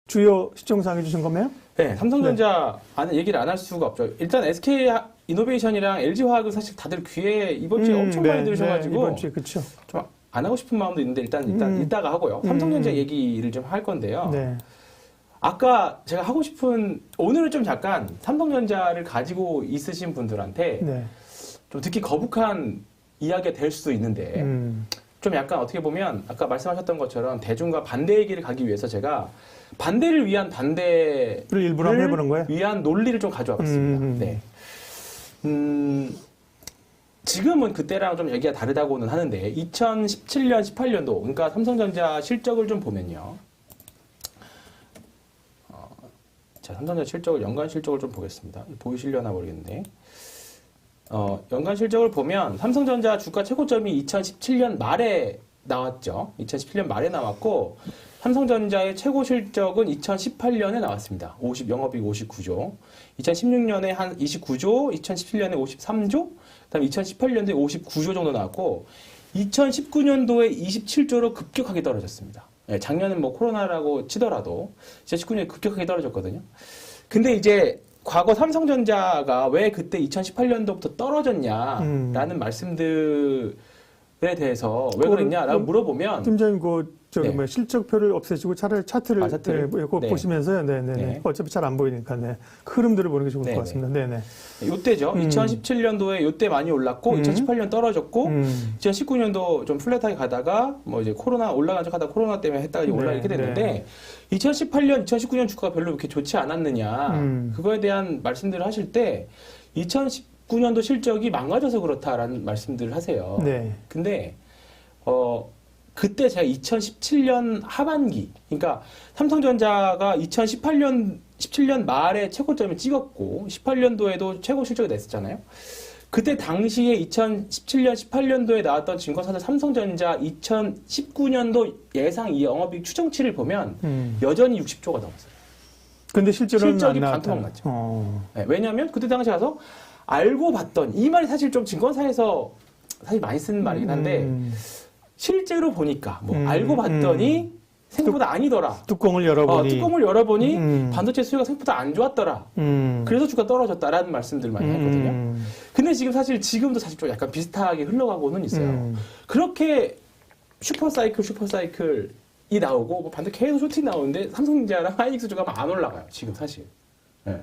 주요 시청상 해주신 거네요? 네, 삼성전자 얘기를 안 할 수가 없죠. 일단 SK 이노베이션이랑 LG화학은 사실 다들 귀에 이번 주에 엄청 많이 들으셔가지고 이번 주에 그렇죠. 좀 안 하고 싶은 마음도 있는데 일단 이따가 하고요. 삼성전자 얘기를 좀 할 건데요. 네. 아까 제가 하고 싶은 오늘은 좀 약간 삼성전자를 가지고 있으신 분들한테 네. 좀 듣기 거북한 이야기가 될 수도 있는데 좀 약간 어떻게 보면 아까 말씀하셨던 것처럼 대중과 반대 얘기를 가기 위해서 제가 반대를 위한 반대를 일부러 한번 해보는 거예요? 위한 논리를 좀 가져와 봤습니다. 네. 지금은 그때랑 좀 얘기가 다르다고는 하는데 2017년, 18년도 그러니까 삼성전자 실적을 좀 보면요. 자, 삼성전자 실적을 연간 실적을 좀 보겠습니다. 보이시려나 모르겠는데. 연간 실적을 보면 삼성전자 주가 최고점이 2017년 말에 나왔죠. 2017년 말에 나왔고 삼성전자의 최고 실적은 2018년에 나왔습니다. 영업이익 59조. 2016년에 한 29조, 2017년에 53조, 그다음에 2018년도에 59조 정도 나왔고 2019년도에 27조로 급격하게 떨어졌습니다. 네, 작년은 뭐 코로나라고 치더라도 2019년에 급격하게 떨어졌거든요. 근데 이제 과거 삼성전자가 왜 그때 2018년도부터 떨어졌냐라는 말씀들에 대해서 왜 그랬냐라고 물어보면 팀장님 네. 실적표를 없애시고 차라리 차트를 네. 보시면서요. 네. 어차피 잘 안 보이니까 그 흐름들을 보는 게 좋을 것 같습니다. 네네. 요때죠. 2017년도에 요때 많이 올랐고 2018년 떨어졌고 2019년도 좀 플랫하게 가다가 뭐 이제 코로나 올라간 척 하다 코로나 때문에 했다가 이제 올라가게 됐는데 2018년, 2019년 주가가 별로 그렇게 좋지 않았느냐 그거에 대한 말씀들을 하실 때 2019년도 실적이 망가져서 그렇다라는 말씀들을 하세요. 네. 근데 그때 제가 2017년 하반기, 그러니까 삼성전자가 17년 말에 최고점을 찍었고 18년도에도 최고 실적을 냈었잖아요. 그때 당시에 2017년, 18년도에 나왔던 증권사들 삼성전자 2019년도 예상 영업이익 추정치를 보면 여전히 60조가 넘었어요. 근데 실적이 반토막 났죠. 네, 왜냐하면 그때 당시에 가서 알고 봤던 이 말이 사실 좀 증권사에서 사실 많이 쓰는 말이긴 한데 실제로 보니까 알고 봤더니 생각보다 아니더라. 뚜껑을 열어보니 반도체 수요가 생각보다 안 좋았더라. 그래서 주가 떨어졌다라는 말씀들 많이 했거든요. 근데 지금도 사실 좀 약간 비슷하게 흘러가고는 있어요. 그렇게 슈퍼사이클이 나오고 뭐 반도체 계속 쇼팅 나오는데 삼성전자랑 하이닉스 주가가 안 올라가요. 지금 사실. 네.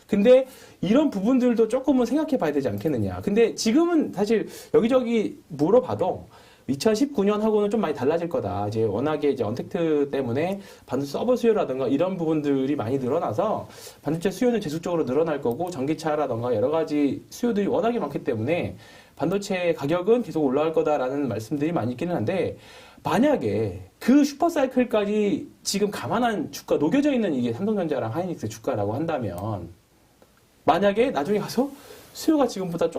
근데 이런 부분들도 조금은 생각해 봐야 되지 않겠느냐. 근데 지금은 사실 여기저기 물어봐도 2019년하고는 좀 많이 달라질 거다. 이제 워낙에 이제 언택트 때문에 반도체 서버 수요라든가 이런 부분들이 많이 늘어나서 반도체 수요는 지속적으로 늘어날 거고 전기차라든가 여러 가지 수요들이 워낙에 많기 때문에 반도체 가격은 계속 올라갈 거다라는 말씀들이 많이 있기는 한데 만약에 그 슈퍼사이클까지 지금 감안한 주가 녹여져 있는 이게 삼성전자랑 하이닉스 주가라고 한다면 만약에 나중에 가서 수요가 지금보다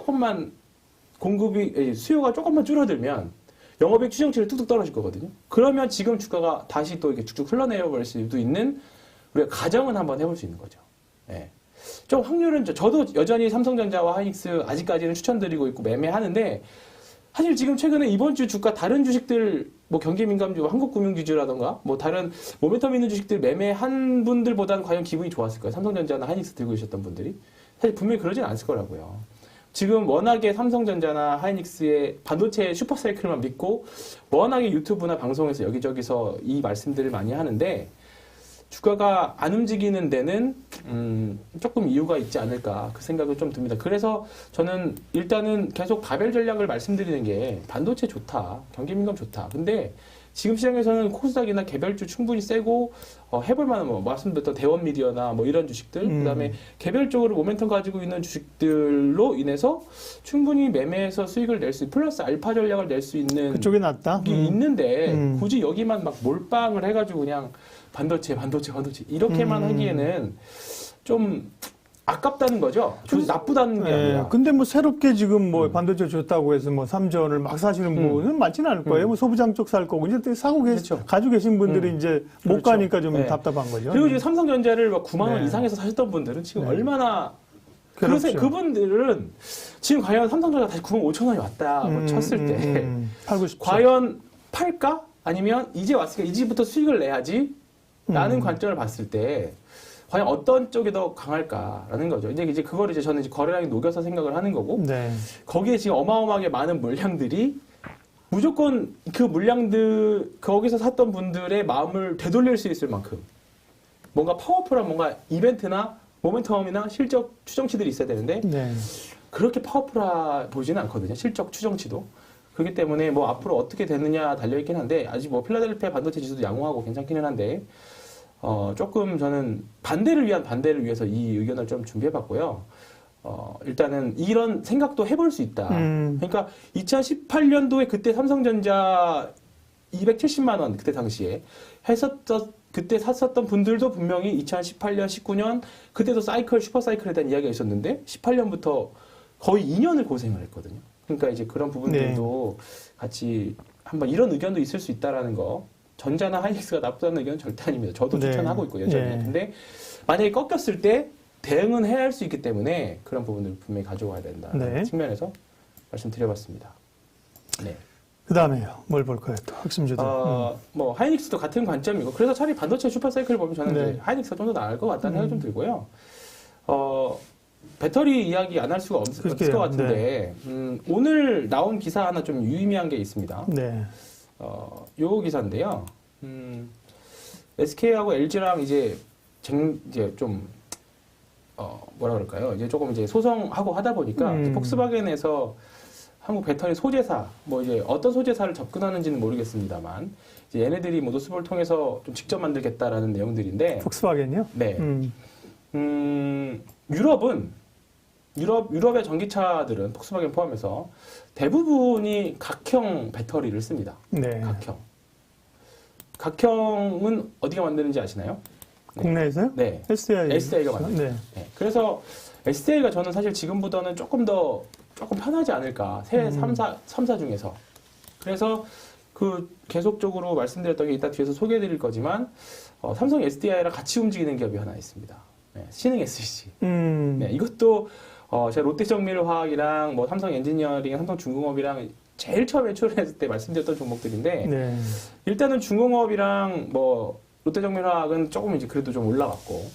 수요가 조금만 줄어들면 영업이익 추정치를 뚝뚝 떨어질 거거든요. 그러면 지금 주가가 다시 또 이렇게 쭉쭉 흘러내려 버릴 수도 있는 우리가 가정은 한번 해볼 수 있는 거죠. 예. 좀 확률은 저도 여전히 삼성전자와 하이닉스 아직까지는 추천드리고 있고 매매하는데 사실 지금 최근에 이번 주 주가 다른 주식들 뭐 경기민감주, 한국금융지주라던가 뭐 다른 모멘텀 있는 주식들 매매한 분들보다는 과연 기분이 좋았을까요? 삼성전자나 하이닉스 들고 계셨던 분들이 사실 분명히 그러진 않을 거라고요. 지금 워낙에 삼성전자나 하이닉스의 반도체 슈퍼사이클만 믿고 워낙에 유튜브나 방송에서 여기저기서 이 말씀들을 많이 하는데 주가가 안 움직이는 데는 조금 이유가 있지 않을까 그 생각이 좀 듭니다. 그래서 저는 일단은 계속 가별 전략을 말씀드리는 게 반도체 좋다, 경기민감 좋다. 근데 지금 시장에서는 코스닥이나 개별주 충분히 세고 해볼 만한 말씀드렸던 대원미디어나 뭐 이런 주식들 그다음에 개별적으로 모멘텀 가지고 있는 주식들로 인해서 충분히 매매해서 수익을 낼 수 플러스 알파 전략을 낼 수 있는 그쪽이 낫다. 있는데 굳이 여기만 막 몰빵을 해가지고 그냥 반도체 이렇게만 하기에는 좀 아깝다는 거죠. 나쁘다는 게 아니라. 근데 뭐 새롭게 지금 뭐 반도체 좋다고 해서 뭐 삼전을 막 사시는 분은 많지는 않을 거예요. 뭐 소부장 쪽 살 거고 이제 가지고 계신 분들이 이제 못 가니까 좀 답답한 거죠. 그리고 이제 삼성전자를 막 9만 원 이상에서 사셨던 분들은 지금 얼마나 그분들은 지금 과연 삼성전자가 다시 9만 5천 원이 왔다 쳤을 때 팔고 싶죠. 과연 팔까? 아니면 이제 왔으니까 이제부터 수익을 내야지 라는 관점을 봤을 때 과연 어떤 쪽이 더 강할까라는 거죠. 이제 그걸 이제 저는 이제 거래량이 녹여서 생각을 하는 거고 네. 거기에 지금 어마어마하게 많은 물량들이 무조건 그 물량들 거기서 샀던 분들의 마음을 되돌릴 수 있을 만큼 뭔가 파워풀한 뭔가 이벤트나 모멘텀이나 실적 추정치들이 있어야 되는데 네. 그렇게 파워풀하 보지는 않거든요. 실적 추정치도. 그렇기 때문에 뭐 앞으로 어떻게 되느냐 달려있긴 한데 아직 뭐 필라델피아 반도체 지수도 양호하고 괜찮기는 한데 조금 저는 반대를 위해서 이 의견을 좀 준비해봤고요. 일단은 이런 생각도 해볼 수 있다. 그러니까 2018년도에 그때 삼성전자 270만 원 그때 당시에 그때 샀었던 분들도 분명히 2018년, 19년 그때도 슈퍼 사이클에 대한 이야기가 있었는데 18년부터 거의 2년을 고생을 했거든요. 그러니까 이제 그런 부분들도 같이 한번 이런 의견도 있을 수 있다라는 거. 전자나 하이닉스가 나쁘다는 의견은 절대 아닙니다. 저도 추천하고 있고 여전히. 근데 만약에 꺾였을 때 대응은 해야 할 수 있기 때문에 그런 부분들을 분명히 가져와야 된다는 측면에서 말씀드려봤습니다. 네. 그 다음에요. 뭘 볼까요? 또 핵심주들. 뭐 하이닉스도 같은 관점이고 그래서 차라리 반도체 슈퍼사이클을 보면 저는 이제 하이닉스가 좀 더 나을 것 같다는 생각이 좀 들고요. 배터리 이야기 안 할 수가 없을 것 같은데 오늘 나온 기사 하나 좀 유의미한 게 있습니다. 네. 요 기사인데요. SK하고 LG랑 이제 좀 뭐라 그럴까요? 이제 조금 이제 소송하고 하다 보니까 이제 폭스바겐에서 한국 배터리 소재사 뭐 이제 어떤 소재사를 접근하는지는 모르겠습니다만 이제 얘네들이 뭐 노스볼을 통해서 좀 직접 만들겠다라는 내용들인데. 폭스바겐이요? 네. 유럽의 전기차들은 폭스바겐 포함해서 대부분이 각형 배터리를 씁니다. 네. 각형은 어디가 만드는지 아시나요? 네. 국내에서요? 네. SDI가 만듭니다. 네. 네. 그래서 SDI가 저는 사실 지금보다는 조금 편하지 않을까. 새 3사 중에서. 그래서 계속적으로 말씀드렸던 게 이따 뒤에서 소개해드릴 거지만 삼성 SDI랑 같이 움직이는 기업이 하나 있습니다. 네. 신흥 SEC. 네. 이것도 제가 롯데정밀화학이랑 뭐 삼성 엔지니어링, 삼성중공업이랑 제일 처음에 출연했을 때 말씀드렸던 종목들인데 네. 일단은 중공업이랑 뭐 롯데정밀화학은 조금 이제 그래도 좀 올라갔고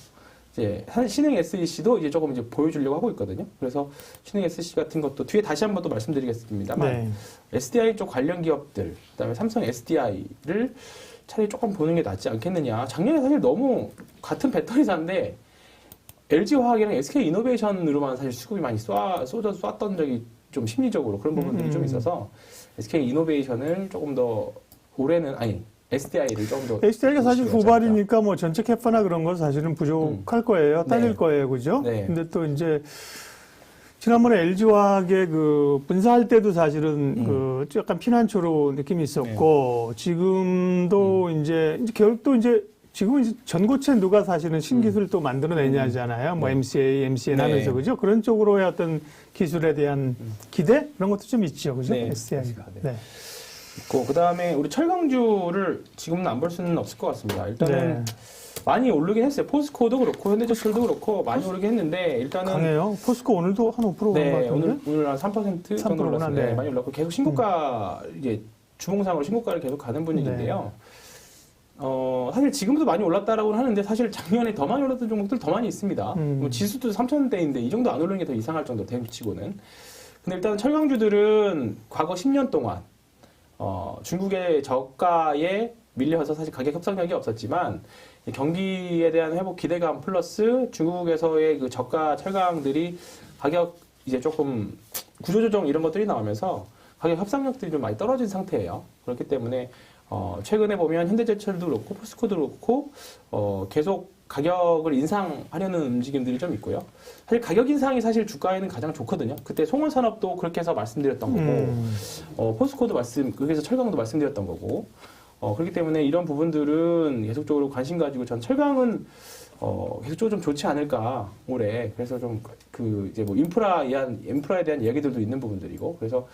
이제 신흥 SEC도 이제 조금 이제 보여주려고 하고 있거든요. 그래서 신흥 SEC 같은 것도 뒤에 다시 한번 또 말씀드리겠습니다만 네. SDI 쪽 관련 기업들 그다음에 삼성 SDI를 차라리 조금 보는 게 낫지 않겠느냐. 작년에 사실 너무 같은 배터리사인데 LG화학이랑 SK이노베이션으로만 사실 수급이 많이 쏟았던 적이 좀 심리적으로 그런 부분들이 좀 있어서 SK이노베이션을 조금 더 올해는 SDI를 조금 더 SDI가 사실 후발이니까 뭐 전체 캐파나 그런 건 사실은 부족할 거예요. 딸릴 네. 거예요. 그죠? 네. 근데 또 이제 지난번에 LG화학의 분사할 때도 사실은 약간 피난처로 느낌이 있었고 지금도 이제 결국 이제 지금은 이제 전고체 누가 사실은 신기술을 또 만들어내냐잖아요. 뭐 MCN 하면서 그죠? 그런 쪽으로의 어떤 기술에 대한 기대 그런 것도 좀 있죠, 그죠? 네. SDI가. 네. 있고 그다음에 우리 철강주를 지금은 안 볼 수는 없을 것 같습니다. 일단은 많이 오르긴 했어요. 포스코도 그렇고 현대제철도 그렇고 많이 오르긴 했는데 일단은 강해요. 포스코 오늘도 한 5% 오른 것 같은데. 오늘 한 3% 정도 올랐어요. 네. 많이 올랐고 계속 신고가 이제 주봉상으로 신고가를 계속 가는 분위기인데요. 사실 지금도 많이 올랐다라고는 하는데 사실 작년에 더 많이 올랐던 종목들 더 많이 있습니다. 뭐 지수도 3,000대인데 이 정도 안 오르는 게 더 이상할 정도 대비치고는. 근데 일단 철강주들은 과거 10년 동안 중국의 저가에 밀려서 사실 가격 협상력이 없었지만 경기에 대한 회복 기대감 플러스 중국에서의 그 저가 철강들이 가격 이제 조금 구조조정 이런 것들이 나오면서 가격 협상력들이 좀 많이 떨어진 상태예요. 그렇기 때문에 최근에 보면 현대제철도 그렇고 포스코도 그렇고 계속 가격을 인상하려는 움직임들이 좀 있고요. 사실 가격 인상이 사실 주가에는 가장 좋거든요. 그때 송원산업도 그렇게 해서 말씀드렸던 거고 포스코도 그렇게 해서 철강도 말씀드렸던 거고 그렇기 때문에 이런 부분들은 계속적으로 관심 가지고 전 철강은 계속적으로 좀 좋지 않을까 올해. 그래서 좀 이제 뭐 인프라에 대한 이야기들도 있는 부분들이고 그래서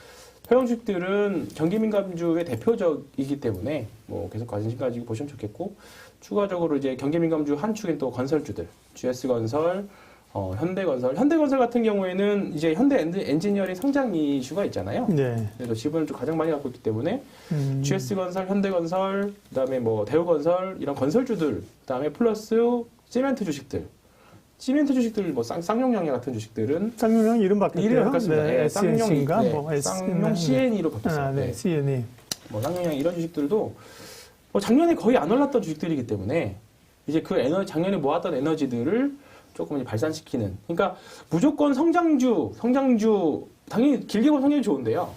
회원주식들은 경기민감주의 대표적이기 때문에 뭐 계속 관심 가지고 보시면 좋겠고 추가적으로 이제 경기민감주 한 축인 또 건설주들 GS건설, 현대건설 같은 경우에는 이제 현대 엔지니어링 성장 이슈가 있잖아요. 네. 그래서 지분을 좀 가장 많이 갖고 있기 때문에 GS건설, 현대건설, 그다음에 뭐 대우건설 이런 건설주들, 그다음에 플러스 시멘트 주식들 뭐 쌍용양해 같은 주식들은 쌍용양 이름 바뀌었대요. 이름이 바뀌었습니다. 네, SNC인가? 네, 뭐 쌍용 CNE로 바뀌었어요. 아, 네, 네. CNE. 뭐 쌍용양 이런 주식들도 뭐 작년에 거의 안 올랐던 주식들이기 때문에 이제 그 작년에 모았던 에너지들을 조금 이제 발산시키는. 그러니까 무조건 성장주 당연히 길게 보면 성장이 좋은데요.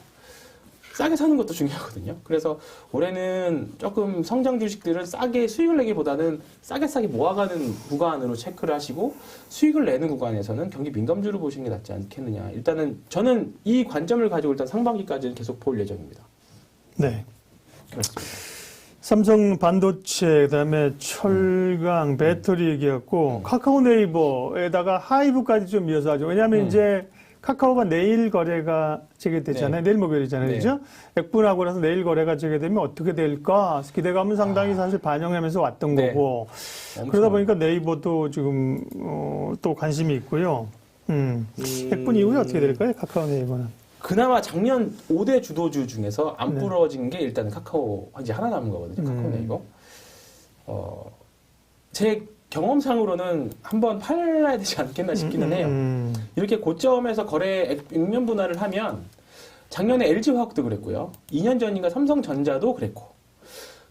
싸게 사는 것도 중요하거든요. 그래서 올해는 조금 성장 주식들은 싸게 수익을 내기보다는 싸게 모아가는 구간으로 체크를 하시고 수익을 내는 구간에서는 경기 민감주로 보시는 게 낫지 않겠느냐. 일단은 저는 이 관점을 가지고 일단 상반기까지는 계속 볼 예정입니다. 네. 그렇습니다. 삼성 반도체, 그다음에 철강, 배터리 얘기했고 카카오 네이버에다가 하이브까지 좀 이어서 하죠. 왜냐하면 이제 카카오가 내일 거래가 재개되잖아요. 네. 내일 목요일이잖아요. 네. 그죠? 액분하고 나서 내일 거래가 재개되면 어떻게 될까? 기대감은 상당히 사실 반영하면서 왔던 네. 거고. 엄청 그러다 보니까 네이버도 지금 또 관심이 있고요. 액분 이후에 어떻게 될까요? 카카오 네이버는. 그나마 작년 5대 주도주 중에서 안 부러진 게 일단 카카오 이제 하나 남은 거거든요. 카카오 네이버. 제 경험상으로는 한번 팔아야 되지 않겠나 싶기는 해요. 이렇게 고점에서 거래 액면 분할을 하면 작년에 LG화학도 그랬고요. 2년 전인가 삼성전자도 그랬고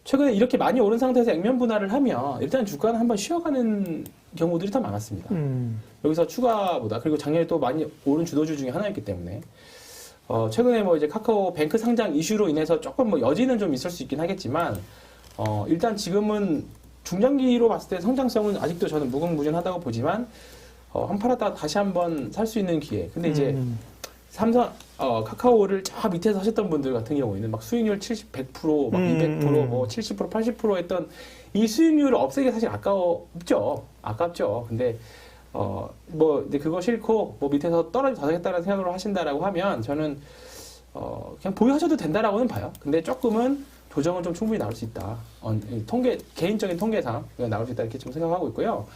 최근에 이렇게 많이 오른 상태에서 액면 분할을 하면 일단 주가는 한번 쉬어가는 경우들이 더 많았습니다. 여기서 추가보다 그리고 작년에 또 많이 오른 주도주 중에 하나였기 때문에 최근에 뭐 이제 카카오 뱅크 상장 이슈로 인해서 조금 뭐 여지는 좀 있을 수 있긴 하겠지만 일단 지금은 중장기로 봤을 때 성장성은 아직도 저는 무궁무진하다고 보지만 한 팔았다가 다시 한번 살 수 있는 기회. 근데 이제 카카오를 저 밑에서 하셨던 분들 같은 경우에는 막 수익률 70, 100%, 막 200%, 뭐 70%, 80% 했던 이 수익률을 없애기 사실 아깝죠. 근데 근데 그거 싫고 뭐 밑에서 떨어져서 하겠다는 생각으로 하신다라고 하면 저는 그냥 보유하셔도 된다라고는 봐요. 근데 조금은 조정은 좀 충분히 나올 수 있다. 개인적인 통계상 나올 수 있다 이렇게 좀 생각하고 있고요.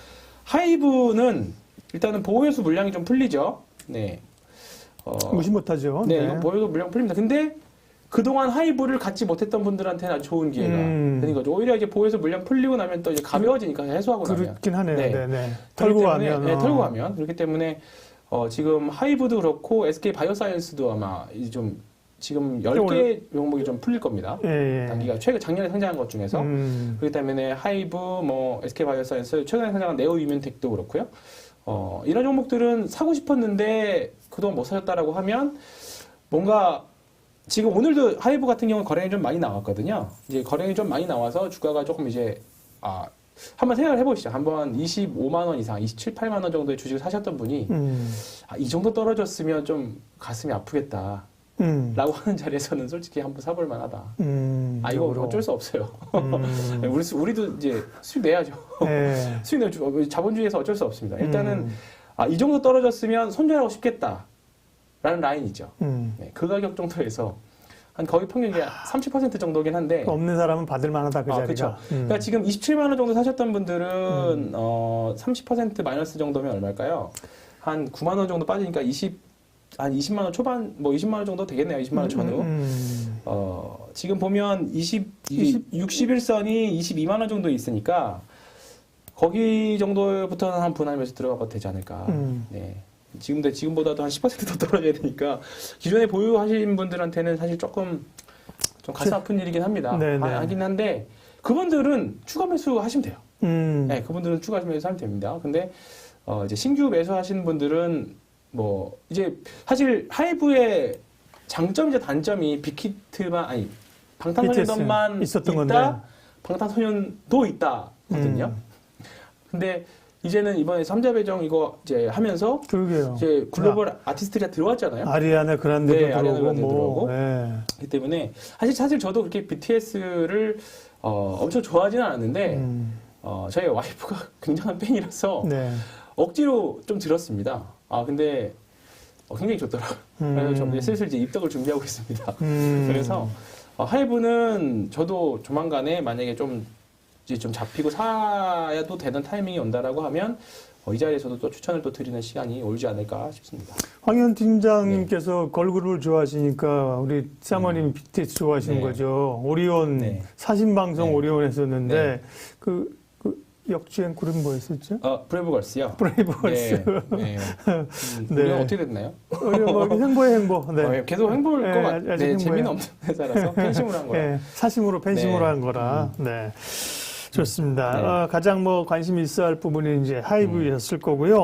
하이브는 일단은 보호회수 물량이 좀 풀리죠. 네. 무시 못하죠. 네, 이거 보호회수 물량 풀립니다. 근데 그동안 하이브를 갖지 못했던 분들한테는 아주 좋은 기회가 되는 거죠. 오히려 이제 보호회수 물량 풀리고 나면 또 이제 가벼워지니까 해소하고 나면. 그렇긴 하네요. 네. 네. 털고 가면. 네, 털고 가면. 그렇기 때문에 지금 하이브도 그렇고 SK 바이오사이언스도 아마 이제 좀 지금 10개 종목이 좀 풀릴 겁니다. 단기가 작년에 상장한 것 중에서. 그렇기 때문에 하이브, 뭐 SK 바이오사이언스, 최근에 상장한 네오 이뮤텍도 그렇고요. 이런 종목들은 사고 싶었는데 그동안 못 사셨다라고 하면 뭔가 지금 오늘도 하이브 같은 경우는 거래량이 좀 많이 나왔거든요. 이제 거래량이 좀 많이 나와서 주가가 조금 이제 한번 생각을 해보시죠. 한번 25만 원 이상, 27, 8만 원 정도의 주식을 사셨던 분이 이 정도 떨어졌으면 좀 가슴이 아프겠다. 라고 하는 자리에서는 솔직히 한번 사볼 만하다. 이거 어쩔 수 없어요. 우리도 이제 수익 내야죠. 네. 수익 내야죠. 자본주의에서 어쩔 수 없습니다. 일단은 이 정도 떨어졌으면 손절하고 싶겠다. 라는 라인이죠. 네, 그 가격 정도에서 한 거의 평균이 30% 정도긴 한데 없는 사람은 받을 만하다 그 자리가. 그렇죠. 그러니까 지금 27만 원 정도 사셨던 분들은 30% 마이너스 정도면 얼마일까요? 한 9만 원 정도 빠지니까 한 20만 원 초반, 뭐 20만 원 정도 되겠네요. 20만 원 전후. 지금 보면 61선이 22만 원 정도 있으니까 거기 정도부터는 한 분할매수 들어가봐도 되지 않을까. 네. 지금보다도 한 10% 더 떨어져야 되니까 기존에 보유하신 분들한테는 사실 조금 좀 가슴 아픈 일이긴 합니다. 하긴 한데 그분들은 추가 매수 하시면 돼요. 네, 그분들은 추가 매수 하면 됩니다. 근데 이제 신규 매수하시는 분들은 뭐 이제 사실 하이브의 장점이자 단점이 빅히트만 방탄소년단만 있었던 있다, 건데. 방탄소년도 있다거든요. 근데 이제는 이번에 3자 배정 이거 이제 하면서 그러게요. 이제 글로벌 아티스트가 들어왔잖아요. 아리아나 그란데도 네, 들어오고 아리아나 그란데 들어오고. 네. 그렇기 때문에 사실 저도 그렇게 BTS를 엄청 좋아하지는 않았는데 저희 와이프가 굉장한 팬이라서 네. 억지로 좀 들었습니다. 근데 굉장히 좋더라고요. 그래서 저 이제 슬슬 이제 입덕을 준비하고 있습니다. 그래서 하이브는 저도 조만간에 만약에 좀 잡히고 사야도 되는 타이밍이 온다라고 하면 이 자리에서도 또 추천을 또 드리는 시간이 올지 않을까 싶습니다. 황현 팀장님께서 걸그룹을 좋아하시니까 우리 사모님 BTS 좋아하시는 네. 거죠. 오리온 네. 사신방송 네. 오리온 했었는데 네. 그 역주행 그룹 뭐였었죠? 브레이브걸스요. 브레이브걸스. 네. 네. 우리는 어떻게 됐나요? 오리온 뭐 행보의 행보. 네. 계속 행보일 네, 것 같아요. 아직 네, 행보예요. 재미는 없는 회사라서 팬심으로 한 거라. 네, 사심으로 팬심으로 네. 한 거라. 네. 좋습니다. 네. 가장 뭐 관심이 있어야 할 부분이 이제 하이브였을 거고요.